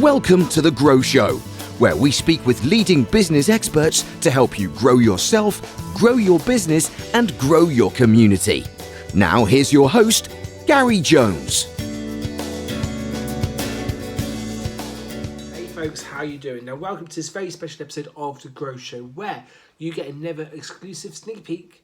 Welcome to The Grow Show, where we speak with leading business experts to help you grow yourself, grow your business, and grow your community. Now here's your host, Gary Jones. Hey folks, how you doing? Now welcome to this very special episode of The Grow Show, where you get a never exclusive sneak peek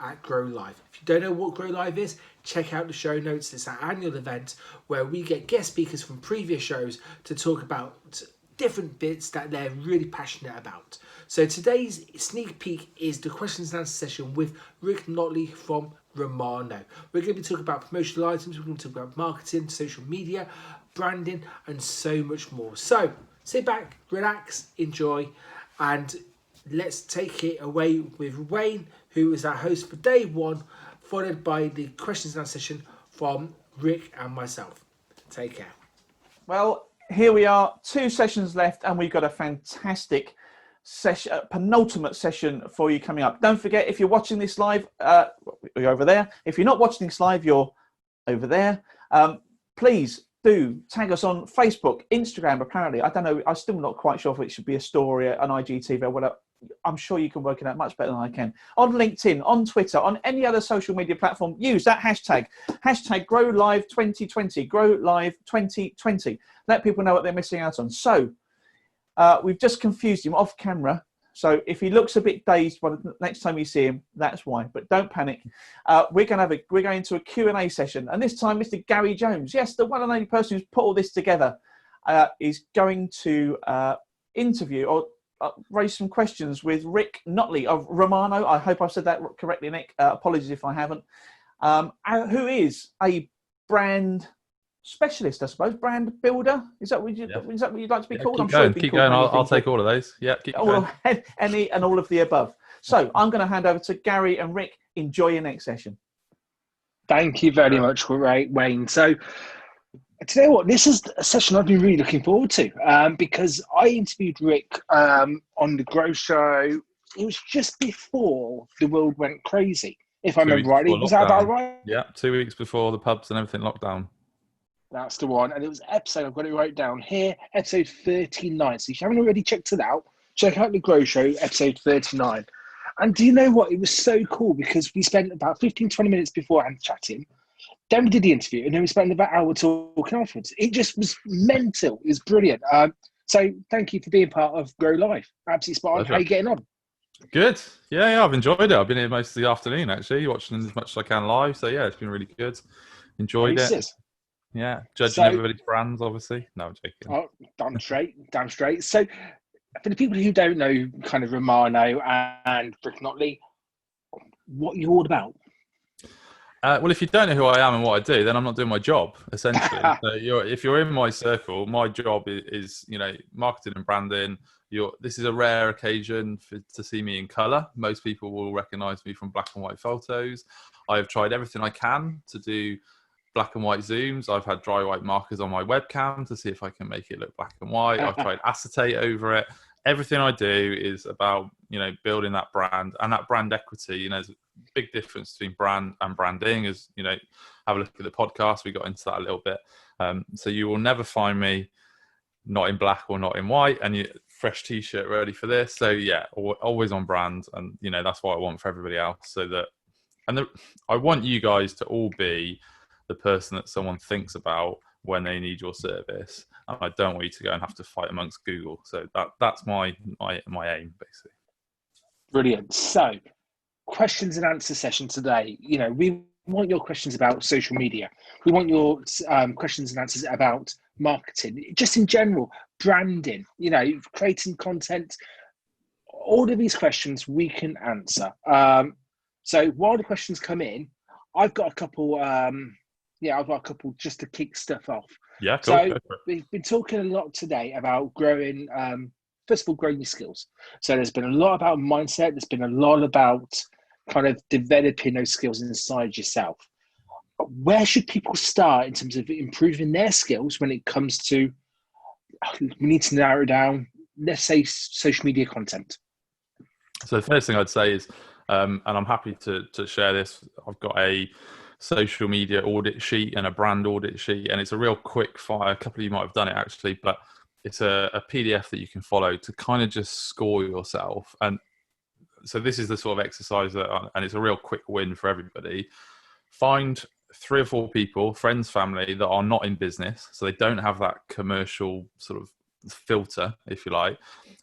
at Grow Live. If you don't know what Grow Live is, check out the show notes. It's our annual event where we get guest speakers from previous shows to talk about different bits that they're really passionate about. So today's sneak peek is the questions and answer session with Rick Notley from Romano. We're going to be talking about promotional items, we're going to talk about marketing, social media, branding, and so much more. So sit back, relax, enjoy, and let's take it away with Wayne, who is our host for day one, followed by the questions and answer session from Rick and myself. Take care. Well, here we are, 2 sessions left, and we've got a fantastic session, penultimate session for you coming up. Don't forget, if you're watching this live, you're over there. If you're not watching this live, you're over there. Please do tag us on Facebook, Instagram. Apparently, I don't know. I'm still not quite sure if it should be a story, an IGTV, or whatever. I'm sure you can work it out much better than I can. On LinkedIn, on Twitter, on any other social media platform, use that hashtag GrowLive2020, GrowLive2020. Let people know what they're missing out on. So we've just confused him off camera. So if he looks a bit dazed by the next time you see him, that's why. But don't panic. We're going to a Q&A session, and this time, Mr. Gary Jones, yes, the one and only person who's put all this together, is going to interview or raise some questions with Rick Notley of Romano. I hope I've said that correctly, Nick. Apologies if I haven't. Who is a brand specialist, I suppose, brand builder. Is that what you'd like to be called? Keep going. I'll take all of those. Yeah, keep going. Any and all of the above. So I'm going to hand over to Gary and Rick. Enjoy your next session. Thank you very much, Wayne. So, today, this is a session I've been really looking forward to because I interviewed Rick on the Grow Show. It was just before the world went crazy, if I remember rightly. Was that about right? Yeah, 2 weeks before the pubs and everything locked down. That's the one. And it was episode, I've got it right down here, episode 39. So if you haven't already checked it out, check out the Grow Show, episode 39. And do you know what? It was so cool because we spent about 15, 20 minutes beforehand chatting. Then we did the interview, and then we spent about an hour talking afterwards. It just was mental. It was brilliant. So thank you for being part of Grow Live. Absolutely spot on. Pleasure. How are you getting on? Good. Yeah, I've enjoyed it. I've been here most of the afternoon, actually, watching as much as I can live. So, yeah, it's been really good. Enjoyed it. Yeah, judging everybody's brands, obviously. No, I'm joking. Oh, damn straight. So, for the people who don't know kind of Romano and Rick Notley, what are you all about? Well, if you don't know who I am and what I do, then I'm not doing my job, essentially. So if you're in my circle, my job is marketing and branding. This is a rare occasion to see me in colour. Most people will recognise me from black and white photos. I've tried everything I can to do black and white zooms. I've had dry white markers on my webcam to see if I can make it look black and white. I've tried acetate over it. Everything I do is about, building that brand and that brand equity. There's a big difference between brand and branding. As have a look at the podcast. We got into that a little bit. So you will never find me not in black or not in white, and fresh t-shirt ready for this. So yeah, always on brand. And, that's what I want for everybody else. I want you guys to all be the person that someone thinks about when they need your service. And I don't want you to go and have to fight amongst Google. So that's my aim, basically. Brilliant. So, questions and answer session today. We want your questions about social media. We want your questions and answers about marketing, just in general, branding, creating content. All of these questions we can answer. So while the questions come in, I've got a couple just to kick stuff off. Yeah, cool. So we've been talking a lot today about growing, first of all, growing your skills. So there's been a lot about mindset. There's been a lot about kind of developing those skills inside yourself. Where should people start in terms of improving their skills when it comes to, we need to narrow down, let's say, social media content? So the first thing I'd say is, and I'm happy to share this, I've got a social media audit sheet and a brand audit sheet, and it's a real quick fire. A couple of you might have done it actually, but it's a PDF that you can follow to kind of just score yourself. And so this is the sort of exercise and it's a real quick win for everybody. Find 3 or 4 people, friends, family, that are not in business, so they don't have that commercial sort of filter, if you like,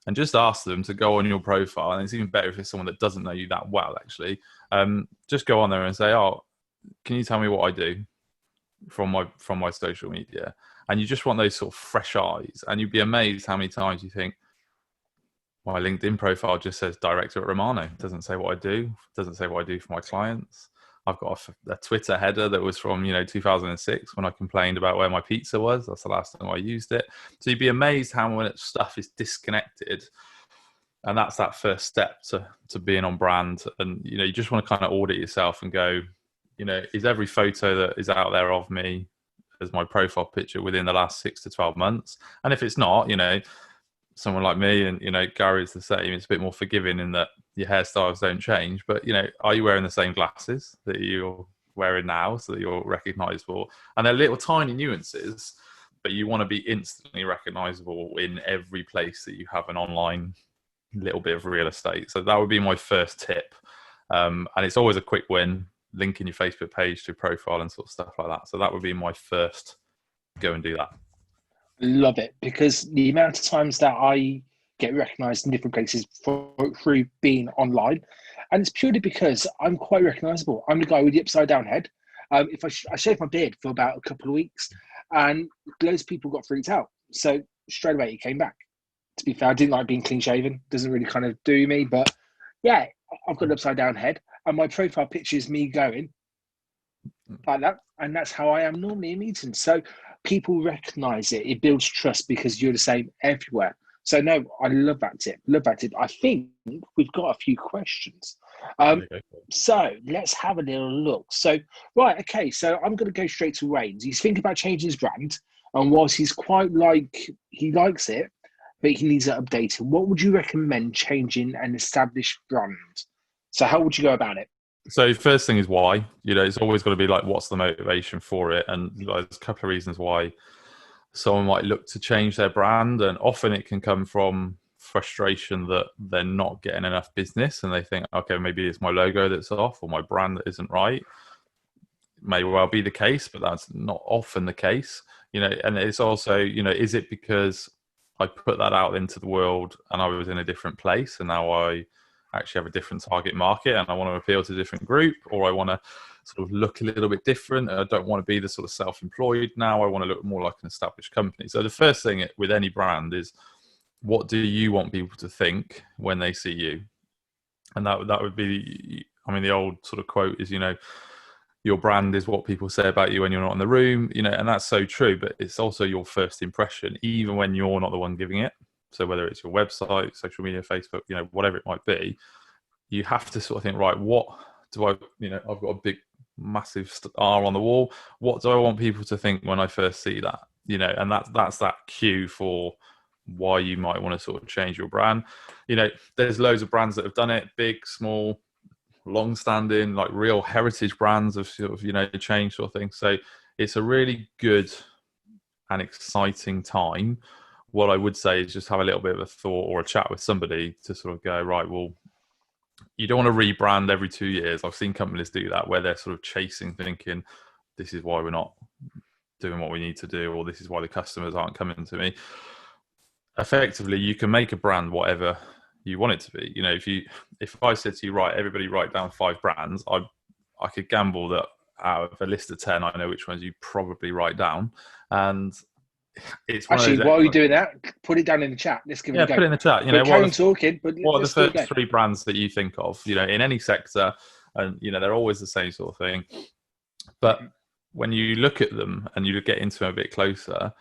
and just ask them to go on your profile. And it's even better if it's someone that doesn't know you that well, actually. Just go on there and say, oh, can you tell me what I do from my social media? And you just want those sort of fresh eyes, and you'd be amazed how many times you think, my LinkedIn profile just says director at Romano. It doesn't say what I do. It doesn't say what I do for my clients. I've got a Twitter header that was from 2006 when I complained about where my pizza was. That's the last time I used it. So you'd be amazed how much stuff is disconnected, and that's that first step to being on brand. And you just want to kind of audit yourself and go, is every photo that is out there of me as my profile picture within the last 6 to 12 months? And if it's not, someone like me and Gary's the same, it's a bit more forgiving in that your hairstyles don't change, but are you wearing the same glasses that you're wearing now so that you're recognizable? And they're little tiny nuances, but you want to be instantly recognizable in every place that you have an online little bit of real estate. So that would be my first tip. And it's always a quick win, linking your Facebook page to profile and sort of stuff like that. So that would be my first go and do that. Love it, because the amount of times that I get recognised in different places through being online, and it's purely because I'm quite recognisable. I'm the guy with the upside down head. If I shaved my beard for about a couple of weeks, and loads of people got freaked out, so straight away it came back. To be fair, I didn't like being clean shaven. Doesn't really kind of do me, but yeah, I've got an upside down head, and my profile picture is me going like that, and that's how I am normally in meetings. So people recognise it. It builds trust because you're the same everywhere. So no, I love that tip. I think we've got a few questions. So let's have a little look. So, right, okay. So I'm going to go straight to Wayne's. He's thinking about changing his brand. And whilst he's he likes it, but he needs it updated. What would you recommend changing an established brand? So how would you go about it? So first thing is why. It's always got to be like, what's the motivation for it? And there's a couple of reasons why someone might look to change their brand, and often it can come from frustration that they're not getting enough business, and they think, okay, maybe it's my logo that's off or my brand that isn't right. May well be the case, but that's not often the case. And it's also, is it because I put that out into the world and I was in a different place, and now I actually have a different target market and I want to appeal to a different group, or I want to sort of look a little bit different. I don't want to be the sort of self-employed now. I want to look more like an established company. So the first thing with any brand is, what do you want people to think when they see you? And that would be, the old sort of quote is, your brand is what people say about you when you're not in the room, and that's so true, but it's also your first impression, even when you're not the one giving it. So whether it's your website, social media, Facebook, whatever it might be, you have to sort of think, right, what do I, I've got a big, massive star on the wall. What do I want people to think when I first see that? And that's that cue for why you might want to sort of change your brand. There's loads of brands that have done it, big, small, long-standing, like real heritage brands of sort of, change sort of thing. So it's a really good and exciting time. What I would say is just have a little bit of a thought or a chat with somebody to sort of go, right, well, you don't want to rebrand every 2 years. I've seen companies do that where they're sort of chasing, thinking, this is why we're not doing what we need to do, or this is why the customers aren't coming to me. Effectively, you can make a brand whatever you want it to be. If I said to you, right, everybody write down 5 brands, I could gamble that out of a list of 10, I know which ones you probably write down. And it's actually, while you're doing that, put it down in the chat. Let's give it a go. Put it in the chat. What are the first 3 brands that you think of? In any sector, and they're always the same sort of thing. But when you look at them and you get into them a bit closer,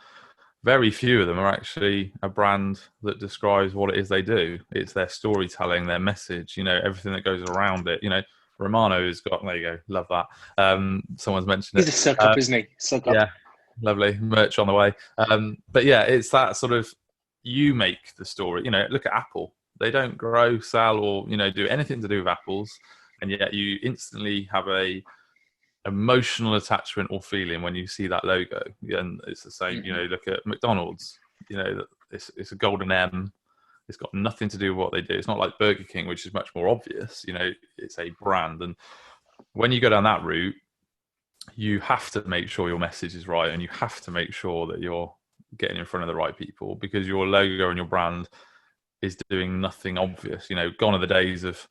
very few of them are actually a brand that describes what it is they do. It's their storytelling, their message, everything that goes around it. Romano's got, there you go, love that. Someone's mentioned it. He's a suck up, isn't he? Suck up. Yeah. Lovely merch on the way. But yeah, it's that sort of, you make the story. Look at Apple. They don't grow, sell, or do anything to do with apples, and yet you instantly have a emotional attachment or feeling when you see that logo. And it's the same. Look at McDonald's. it's a golden M. It's got nothing to do with what they do. It's not like Burger King, which is much more obvious. You know, it's a brand. And when you go down that route, you have to make sure your message is right, and you have to make sure that you're getting in front of the right people, because your logo and your brand is doing nothing obvious. You know, gone are the days of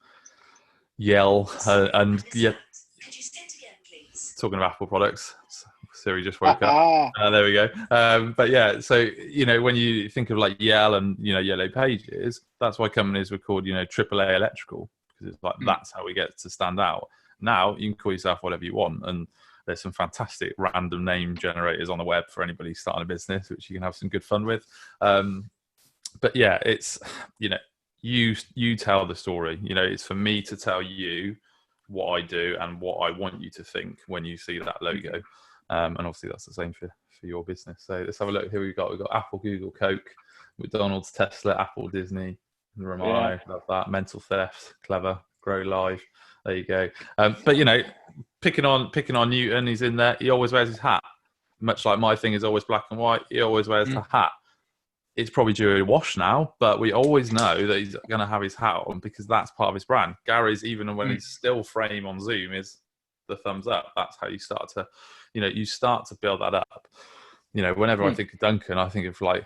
Yell and yeah, talking of Apple products. Siri just woke up. There we go. But yeah, so, you know, when you think of like Yell and, you know, Yellow Pages, that's why companies were called, you know, AAA Electrical, because it's like, that's how we get to stand out. Now you can call yourself whatever you want, and there's some fantastic random name generators on the web for anybody starting a business, which you can have some good fun with. But yeah, it's, you know, you tell the story. You know, it's for me to tell you what I do and what I want you to think when you see that logo. And obviously that's the same for your business. So let's have a look. Here we've got Apple, Google, Coke, McDonald's, Tesla, Apple, Disney, Romano, love that. Mental theft, clever, Grow Live. There you go. But you know, picking on Newton, he's in there. He always wears his hat. Much like my thing is always black and white. He always wears the hat. It's probably due a wash now, but we always know that he's going to have his hat on, because that's part of his brand. Gary's, even when he's still frame on Zoom, is the thumbs up. That's how you start to, you know, you start to build that up. You know, whenever I think of Duncan, I think of like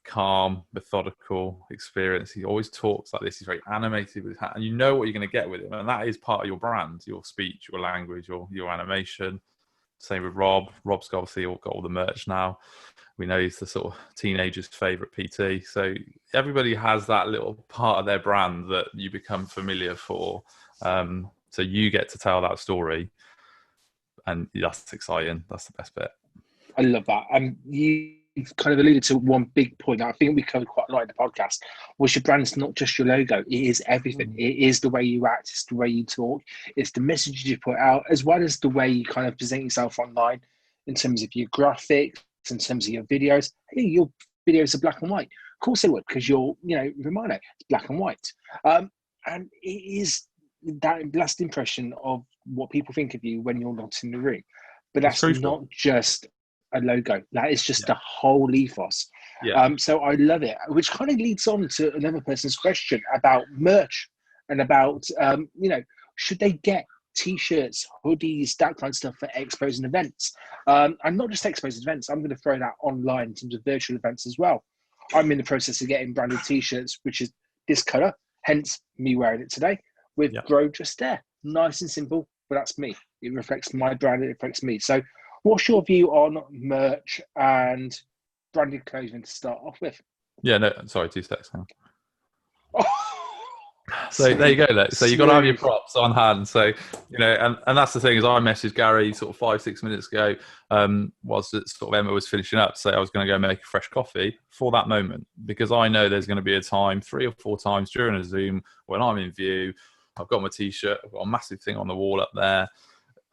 calm, methodical experience. He always talks like this. He's very animated with his hat, and you know what you're going to get with him, and that is part of your brand, your speech, your language, your animation. Same with Rob. Rob's obviously got all the merch now. We know he's the sort of teenager's favorite PT. So everybody has that little part of their brand that you become familiar for. So you get to tell that story, and that's exciting. That's the best bit. I love that. You've kind of alluded to one big point that I think we covered quite a lot in the podcast, was your brand's not just your logo. It is everything. It is the way you act. It's the way you talk. It's the messages you put out, as well as the way you kind of present yourself online in terms of your graphics, in terms of your videos. Hey, your videos are black and white. Of course they would, because you're, you know, Romano, it's black and white. And it is that last impression of what people think of you when you're not in the room. But that's not just a logo. That is just the whole ethos. So I love it, which kind of leads on to another person's question about merch and about, you know, should they get T-shirts, hoodies, that kind of stuff for expos and events? And not just expos and events. I'm going to throw that online in terms of virtual events as well. I'm in the process of getting branded T-shirts, which is this colour, hence me wearing it today, with Grow just there. Nice and simple, but that's me. It reflects my brand, it reflects me. So what's your view on merch and branded clothing to start off with? Yeah, no, sorry, 2 seconds. So there you go. Look. So you got to have your props on hand. So, you know, and that's the thing, is I messaged Gary sort of 5-6 minutes ago, whilst sort of Emma was finishing up, to say I was going to go make a fresh coffee for that moment, because I know there's going to be a time 3 or 4 times during a Zoom when I'm in view. I've got my T-shirt. I've got a massive thing on the wall up there.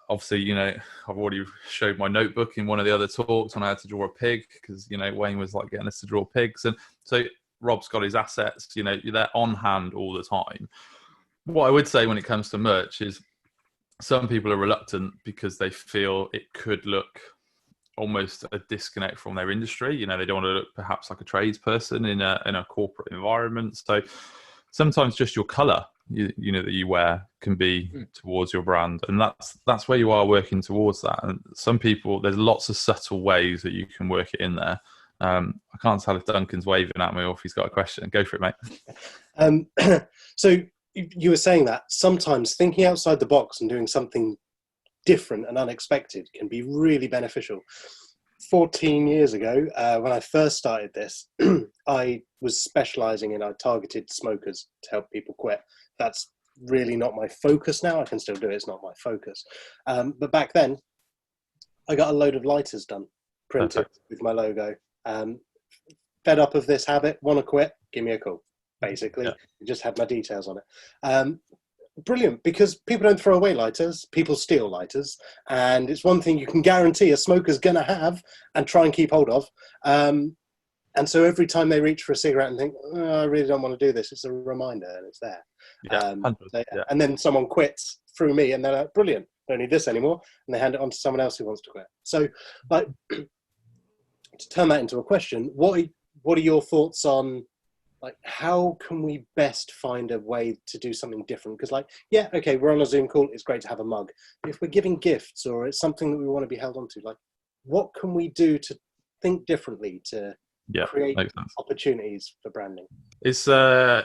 Obviously, you know, I've already showed my notebook in one of the other talks when I had to draw a pig, because, you know, Wayne was like getting us to draw pigs. And so Rob's got his assets, you know, they're on hand all the time. What I would say when it comes to merch is some people are reluctant because they feel it could look almost a disconnect from their industry. You know, they don't want to look perhaps like a tradesperson in a corporate environment. So sometimes just your colour, you know, that you wear can be towards your brand, and that's where you are working towards that. And some people, there's lots of subtle ways that you can work it in there. I can't tell if Duncan's waving at me or if he's got a question. Go for it, mate. So you were saying that sometimes thinking outside the box and doing something different and unexpected can be really beneficial. 14 years ago, when I first started this, I was specialising in targeted smokers to help people quit. That's really not my focus now. I can still do it. It's not my focus. But back then, I got a load of lighters done, printed with my logo. Fed up of this habit, want to quit, give me a call. Basically, just had my details on it. Brilliant, because people don't throw away lighters, people steal lighters, and it's one thing you can guarantee a smoker's going to have and try and keep hold of. And so every time they reach for a cigarette and think, oh, I really don't want to do this, it's a reminder and it's there. And then someone quits through me and they're like, brilliant, don't need this anymore. And they hand it on to someone else who wants to quit. So, like, to turn that into a question, what what are your thoughts on, like, how can we best find a way to do something different? Because, like, yeah, okay, we're on a Zoom call, it's great to have a mug. But if we're giving gifts or it's something that we want to be held onto, like, what can we do to think differently to create opportunities for branding? It's I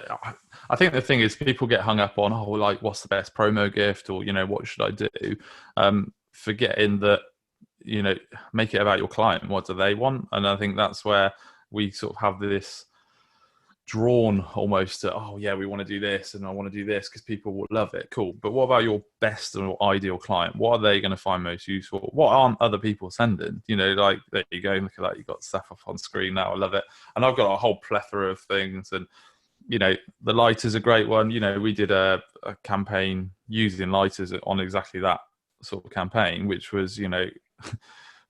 think the thing is, people get hung up on, oh, like, what's the best promo gift, or, you know, what should I do? Forgetting that, you know, make it about your client. What do they want? And I think that's where we sort of have this drawn almost to, oh yeah, we want to do this and I want to do this because people will love it. Cool. But what about your best or ideal client? What are they going to find most useful? What aren't other people sending? You know, like, there you go, look at that, you've got stuff up on screen now. I love it. And I've got a whole plethora of things, and, you know, the lighter's a great one. You know, we did a campaign using lighters on exactly that sort of campaign, which was, you know,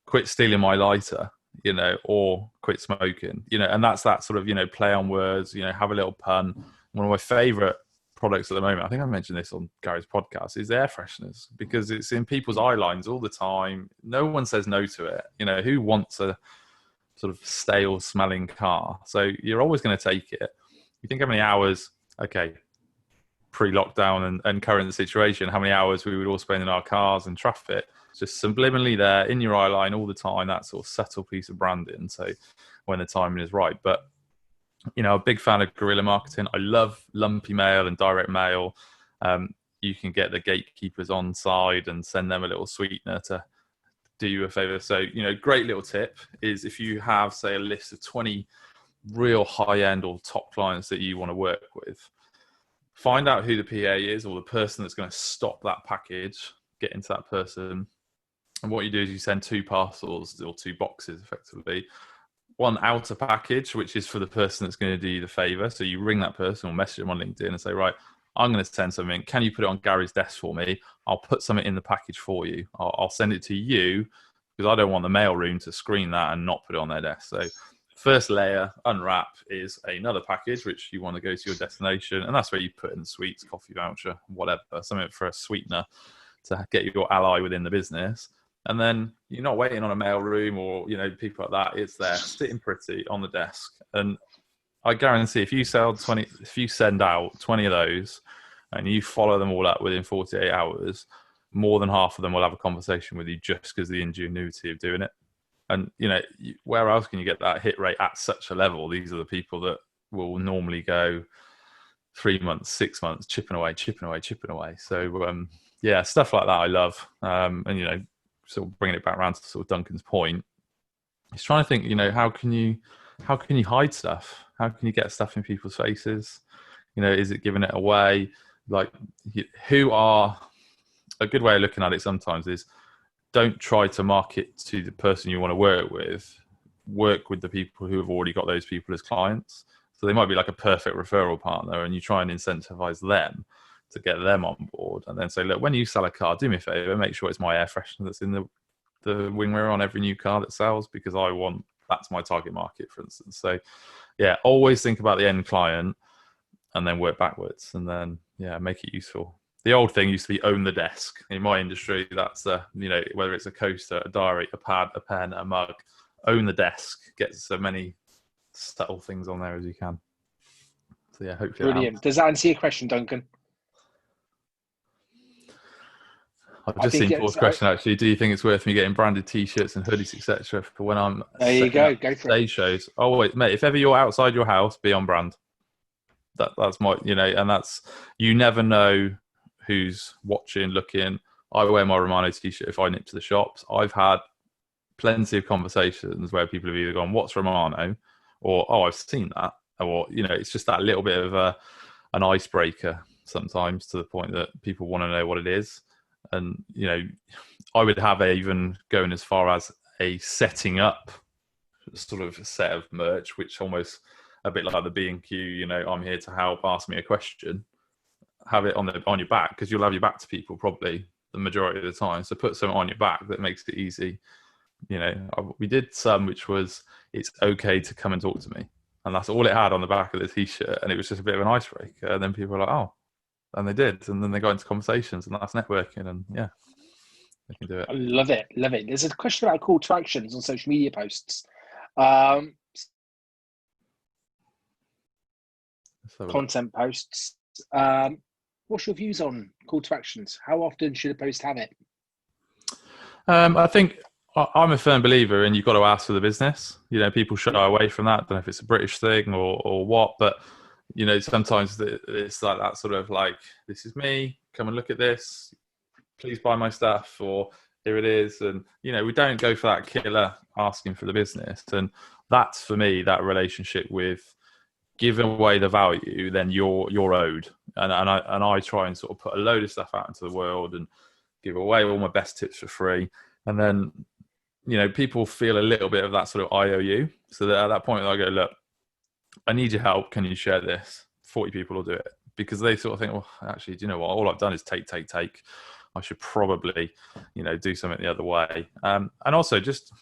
quit stealing my lighter, you know, or quit smoking, you know, and that's that sort of, you know, play on words, you know, have a little pun. One of my favorite products at the moment, I think I mentioned this on Gary's podcast, is air fresheners, because it's in people's eye lines all the time. No one says no to it. You know, who wants a sort of stale smelling car? So you're always going to take it. You think how many hours, okay, pre-lockdown and current situation, how many hours we would all spend in our cars and traffic. It's just subliminally there in your eye line all the time, that sort of subtle piece of branding. So when the timing is right. But, you know, a big fan of guerrilla marketing. I love lumpy mail and direct mail. You can get the gatekeepers on side and send them a little sweetener to do you a favor. So, you know, great little tip is, if you have, say, a list of 20 real high-end or top clients that you want to work with, find out who the PA is, or the person that's going to stop that package, get into that person. And what you do is you send 2 parcels or 2 boxes, effectively. One outer package, which is for the person that's going to do you the favor. So you ring that person or message them on LinkedIn and say, right, I'm going to send something. Can you put it on Gary's desk for me? I'll put something in the package for you. I'll send it to you, because I don't want the mail room to screen that and not put it on their desk. So first layer, unwrap, is another package which you want to go to your destination, and that's where you put in the sweets, coffee voucher, whatever, something for a sweetener to get your ally within the business. And then you're not waiting on a mail room or, you know, people like that. It's there, sitting pretty on the desk. And I guarantee if you send out 20 of those and you follow them all up within 48 hours, more than half of them will have a conversation with you, just because of the ingenuity of doing it. And, you know, where else can you get that hit rate at such a level? These are the people that will normally go 3 months, 6 months, chipping away. So, yeah, stuff like that I love. And, you know, sort of bringing it back around to sort of Duncan's point, he's trying to think, you know, how can you hide stuff? How can you get stuff in people's faces? You know, is it giving it away? Like, who are, a good way of looking at it sometimes is, don't try to market to the person you want to work with the people who have already got those people as clients. So they might be like a perfect referral partner, and you try and incentivize them to get them on board, and then say, look, when you sell a car, do me a favor, make sure it's my air freshener that's in the wing mirror on every new car that sells, because that's my target market, for instance. So yeah, always think about the end client and then work backwards, and then, yeah, make it useful. The old thing used to be own the desk. In my industry, that's you know, whether it's a coaster, a diary, a pad, a pen, a mug, own the desk. Get so many subtle things on there as you can. So yeah, hopefully. Brilliant. Does that answer your question, Duncan? I've just seen Paul's question, actually. Do you think it's worth me getting branded T-shirts and hoodies, etc., for when I'm there? You go for stage shows? Oh wait, mate. If ever you're outside your house, be on brand. That's my, you know, and that's, you never know who's watching, looking. I wear my Romano T-shirt if I nip to the shops. I've had plenty of conversations where people have either gone, "What's Romano?" or "Oh, I've seen that," or, you know, it's just that little bit of an icebreaker sometimes, to the point that people want to know what it is. And, you know, I would have even going as far as a setting up sort of set of merch, which almost a bit like the B&Q, you know, I'm here to help, ask me a question. Have it on your back, because you'll have your back to people probably the majority of the time. So put something on your back that makes it easy. You know, we did some which was, it's okay to come and talk to me. And that's all it had on the back of the T-shirt. And it was just a bit of an icebreaker. And then people were like, oh. And they did, and then they got into conversations, and that's networking, and yeah, they can do it. I love it. There's a question about call to actions on social media posts. content posts. What's your views on call to actions? How often should a post have it? I think I'm a firm believer in you've got to ask for the business. You know, people shy away from that. I don't know if it's a British thing or what, but you know, sometimes it's like that sort of like, this is me, come and look at this, please buy my stuff, or here it is. And, you know, we don't go for that killer asking for the business. And that's, for me, that relationship with giving away the value, then you're owed. And I try and sort of put a load of stuff out into the world and give away all my best tips for free. And then, you know, people feel a little bit of that sort of IOU. So that at that point, I go, look, I need your help. Can you share this? 40 people will do it, because they sort of think, well, actually, do you know what? All I've done is take. I should probably, you know, do something the other way. And also just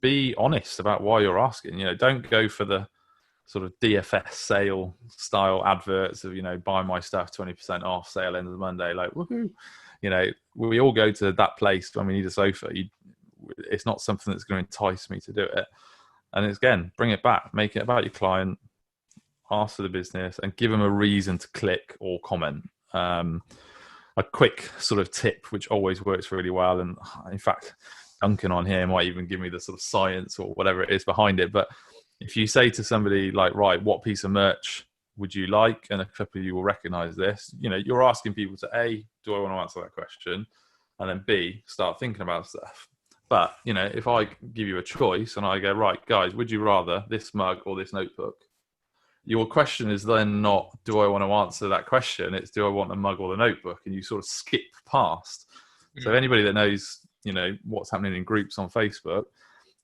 be honest about why you're asking. You know, don't go for the sort of DFS sale style adverts of, you know, buy my stuff 20% off, sale end of the Monday, like woohoo. You know, we all go to that place when we need a sofa. It's not something that's going to entice me to do it. And it's, again, bring it back, make it about your client, ask for the business, and give them a reason to click or comment. A quick sort of tip, which always works really well, and in fact, Duncan on here might even give me the sort of science or whatever it is behind it. But if you say to somebody like, right, what piece of merch would you like? And a couple of you will recognize this. You know, you're asking people to A, do I want to answer that question? And then B, start thinking about stuff. But, you know, if I give you a choice and I go, right, guys, would you rather this mug or this notebook? Your question is then not, do I want to answer that question? It's, do I want the mug or the notebook? And you sort of skip past. So anybody that knows, you know, what's happening in groups on Facebook,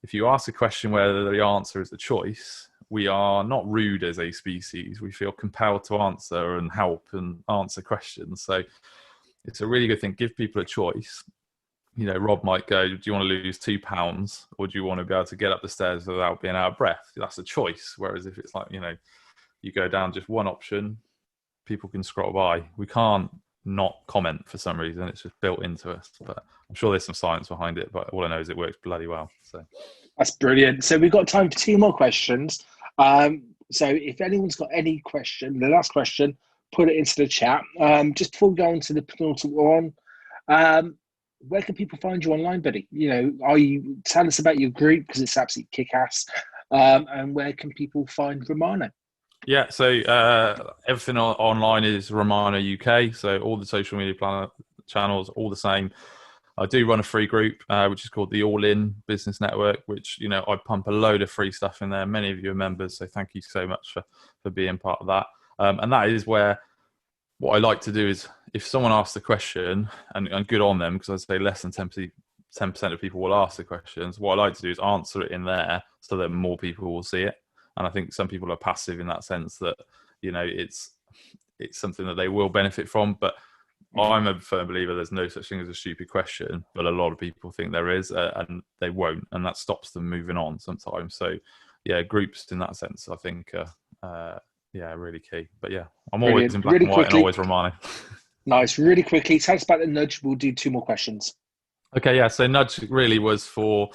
if you ask a question where the answer is the choice, we are not rude as a species. We feel compelled to answer and help and answer questions. So it's a really good thing. Give people a choice. You know, Rob might go, do you want to lose £2 or do you want to be able to get up the stairs without being out of breath? That's a choice. Whereas if it's like, you know, you go down just one option, people can scroll by. We can't not comment for some reason. It's just built into us. But I'm sure there's some science behind it. But all I know is it works bloody well. So that's brilliant. So we've got time for 2 more questions. So if anyone's got any question, the last question, put it into the chat. Just before we go on to the penultimate one, where can people find you online, buddy? You know, tell us about your group, because it's absolutely kick-ass. And where can people find Romano? Yeah, so everything online is Romano UK. So all the social media channels, all the same. I do run a free group, which is called the All In Business Network, which, you know, I pump a load of free stuff in there. Many of you are members, so thank you so much for being part of that. And that is where what I like to do is, if someone asks a question, and good on them, because I'd say less than 10% of people will ask the questions, what I like to do is answer it in there so that more people will see it. And I think some people are passive in that sense that, you know, it's something that they will benefit from. But I'm a firm believer there's no such thing as a stupid question, but a lot of people think there is, and they won't, and that stops them moving on sometimes. So, yeah, groups in that sense, I think, really key. But yeah, I'm always in black and white and always Romano. Nice. Really quickly, tell us about the nudge. We'll do 2 more questions. Okay, yeah. So nudge really was for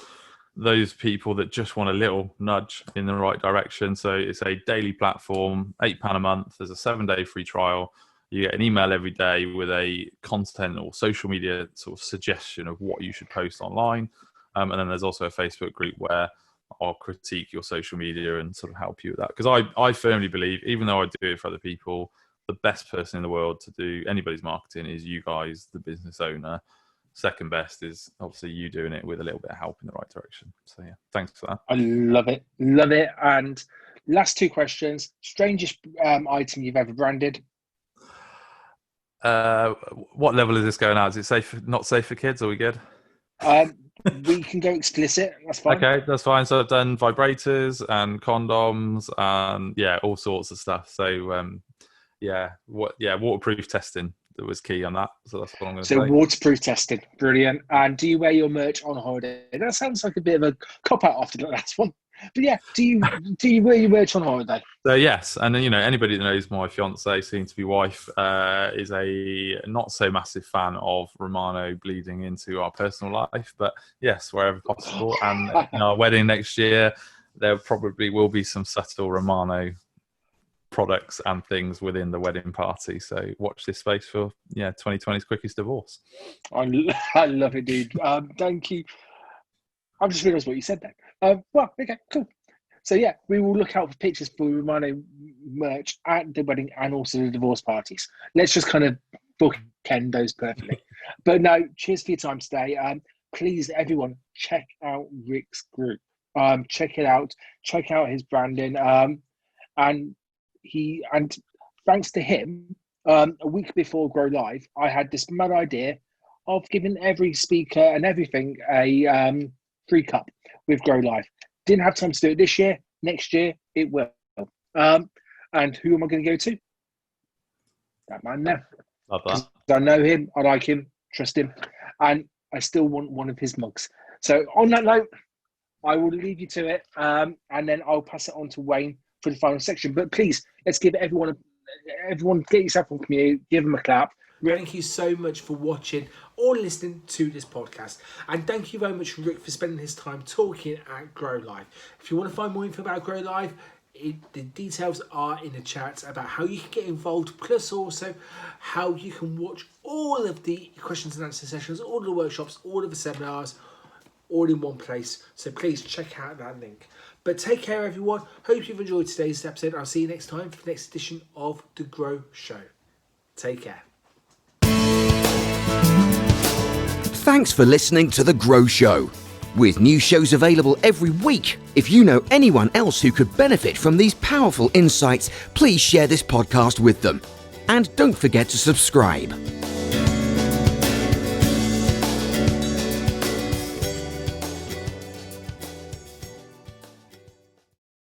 those people that just want a little nudge in the right direction. So it's a daily platform, £8 a month. There's a 7-day free trial. You get an email every day with a content or social media sort of suggestion of what you should post online. And then there's also a Facebook group where I'll critique your social media and sort of help you with that. Because I firmly believe, even though I do it for other people, the best person in the world to do anybody's marketing is you guys, the business owner. Second best is obviously you doing it with a little bit of help in the right direction. So yeah, thanks for that. I love it. And last 2 questions. Strangest item you've ever branded? What level is this going at? Is it safe? Not safe for kids? Are we good? We can go explicit. That's fine. Okay, that's fine. So I've done vibrators and condoms and all sorts of stuff. So waterproof testing that was key on that. So that's what I'm going to say. So waterproof testing, brilliant. And do you wear your merch on holiday? That sounds like a bit of a cop out after the last one. But yeah, do you wear your merch on holiday? So yes, and then, you know, anybody that knows my fiance, soon to be wife, is a not so massive fan of Romano bleeding into our personal life. But yes, wherever possible. And in our wedding next year, there probably will be some subtle Romano products and things within the wedding party. So watch this space for 2020's quickest divorce. I love it, dude. Thank you. I've just realised what you said then. Well, okay, cool. So yeah, we will look out for pictures for Romano merch at the wedding and also the divorce parties. Let's just kind of bookend those perfectly. But no, cheers for your time today. Please, everyone, check out Rick's group. Check it out. Check out his branding. And thanks to him, a week before Grow Live, I had this mad idea of giving every speaker and everything a free cup with Grow Live. Didn't have time to do it this year. Next year, it will. And who am I going to go to? That man there. Love that. I know him, I like him, trust him, and I still want one of his mugs. So on that note, I will leave you to it, and then I'll pass it on to Wayne for the final section. But please, let's give everyone get yourself on commute, give them a clap. Thank you so much for watching or listening to this podcast. And thank you very much, Rick, for spending his time talking at Grow Live. If you want to find more info about Grow Live, the details are in the chat about how you can get involved, plus also how you can watch all of the questions and answer sessions, all of the workshops, all of the seminars, all in one place. So please check out that link. But take care, everyone. Hope you've enjoyed today's episode. I'll see you next time for the next edition of The Grow Show. Take care. Thanks for listening to The Grow Show. With new shows available every week, if you know anyone else who could benefit from these powerful insights, please share this podcast with them. And don't forget to subscribe.